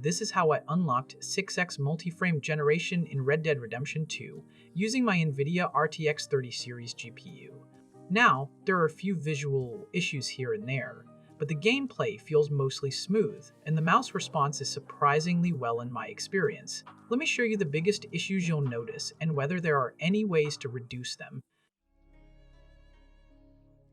this is how I unlocked 6x Multi Frame Generation in Red Dead Redemption 2 using my NVIDIA RTX 30 series GPU. Now, there are a few visual issues here and there, but the gameplay feels mostly smooth, and the mouse response is surprisingly well in my experience. Let me show you the biggest issues you'll notice and whether there are any ways to reduce them.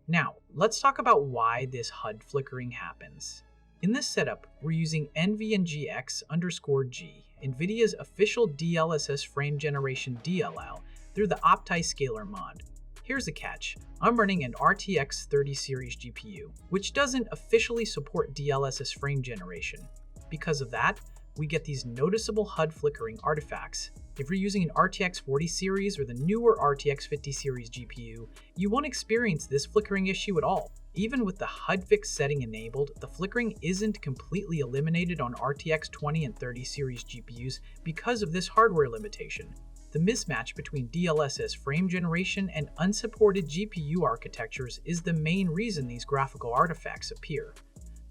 Now, let's talk about why this HUD flickering happens. In this setup, we're using NVNGX_G, NVIDIA's official DLSS Frame Generation DLL, through the Optiscaler mod. Here's the catch. I'm running an RTX 30 series GPU, which doesn't officially support DLSS Frame Generation. Because of that, we get these noticeable HUD flickering artifacts. If you're using an RTX 40 series or the newer RTX 50 series GPU, you won't experience this flickering issue at all. Even with the HUDfix setting enabled, the flickering isn't completely eliminated on RTX 20 and 30 series GPUs because of this hardware limitation. The mismatch between DLSS frame generation and unsupported GPU architectures is the main reason these graphical artifacts appear.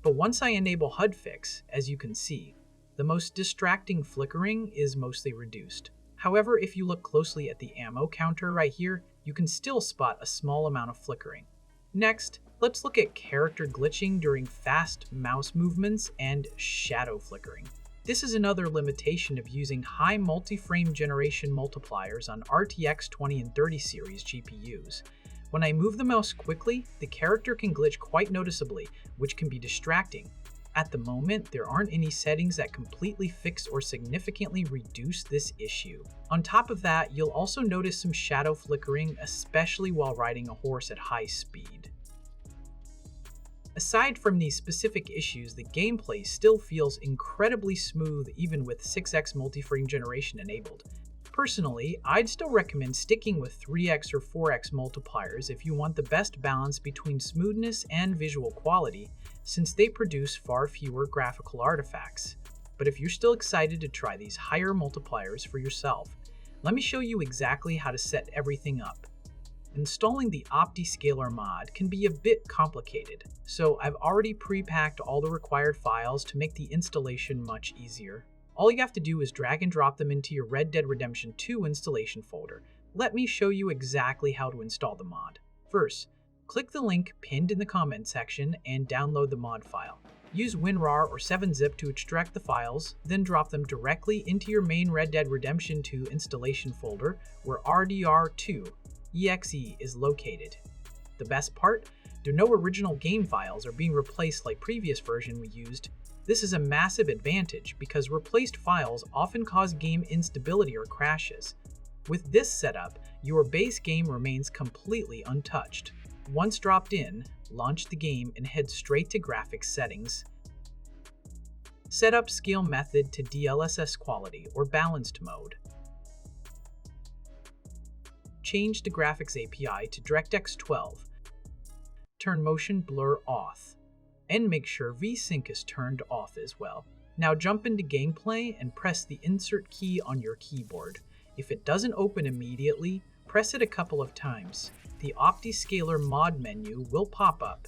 But once I enable HUDfix, as you can see, the most distracting flickering is mostly reduced. However, if you look closely at the ammo counter right here, you can still spot a small amount of flickering. Next, let's look at character glitching during fast mouse movements and shadow flickering. This is another limitation of using high multi-frame generation multipliers on RTX 20 and 30 series GPUs. When I move the mouse quickly, the character can glitch quite noticeably, which can be distracting. At the moment, there aren't any settings that completely fix or significantly reduce this issue. On top of that, you'll also notice some shadow flickering, especially while riding a horse at high speed. Aside from these specific issues, the gameplay still feels incredibly smooth even with 6x multi-frame generation enabled. Personally, I'd still recommend sticking with 3x or 4x multipliers if you want the best balance between smoothness and visual quality, since they produce far fewer graphical artifacts. But if you're still excited to try these higher multipliers for yourself, let me show you exactly how to set everything up. Installing the Optiscaler mod can be a bit complicated, so I've already pre-packed all the required files to make the installation much easier. All you have to do is drag and drop them into your Red Dead Redemption 2 installation folder. Let me show you exactly how to install the mod. First, click the link pinned in the comment section and download the mod file. Use WinRAR or 7-zip to extract the files, then drop them directly into your main Red Dead Redemption 2 installation folder where RDR2 EXE is located. The best part? There are no original game files are being replaced like previous version we used. This is a massive advantage because replaced files often cause game instability or crashes. With this setup, your base game remains completely untouched. Once dropped in, launch the game and head straight to graphics settings. Set up scale method to DLSS quality or balanced mode. Change the graphics API to DirectX 12. Turn motion blur off. And make sure VSync is turned off as well. Now jump into gameplay and press the insert key on your keyboard. If it doesn't open immediately, press it a couple of times. The Optiscaler Mod menu will pop up.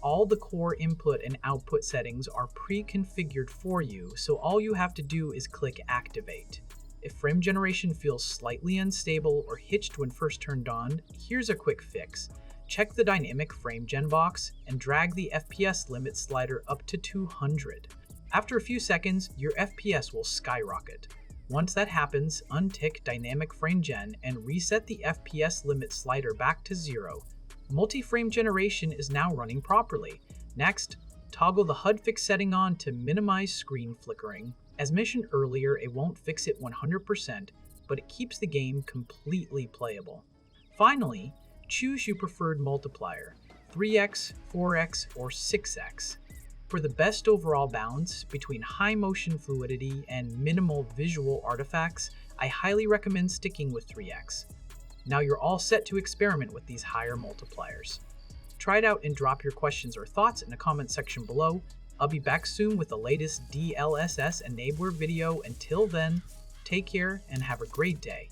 All the core input and output settings are pre-configured for you, so all you have to do is click Activate. If frame generation feels slightly unstable or hitched when first turned on, here's a quick fix. Check the dynamic frame gen box and drag the FPS limit slider up to 200. After a few seconds, your FPS will skyrocket. Once that happens, untick dynamic frame gen and reset the FPS limit slider back to 0. Multi-frame generation is now running properly. Next, toggle the HUDfix setting on to minimize screen flickering. As mentioned earlier, it won't fix it 100%, but it keeps the game completely playable. Finally, choose your preferred multiplier, 3x, 4x, or 6x. For the best overall balance between high motion fluidity and minimal visual artifacts, I highly recommend sticking with 3x. Now you're all set to experiment with these higher multipliers. Try it out and drop your questions or thoughts in the comment section below. I'll be back soon with the latest DLSS enabler video. Until then, take care and have a great day.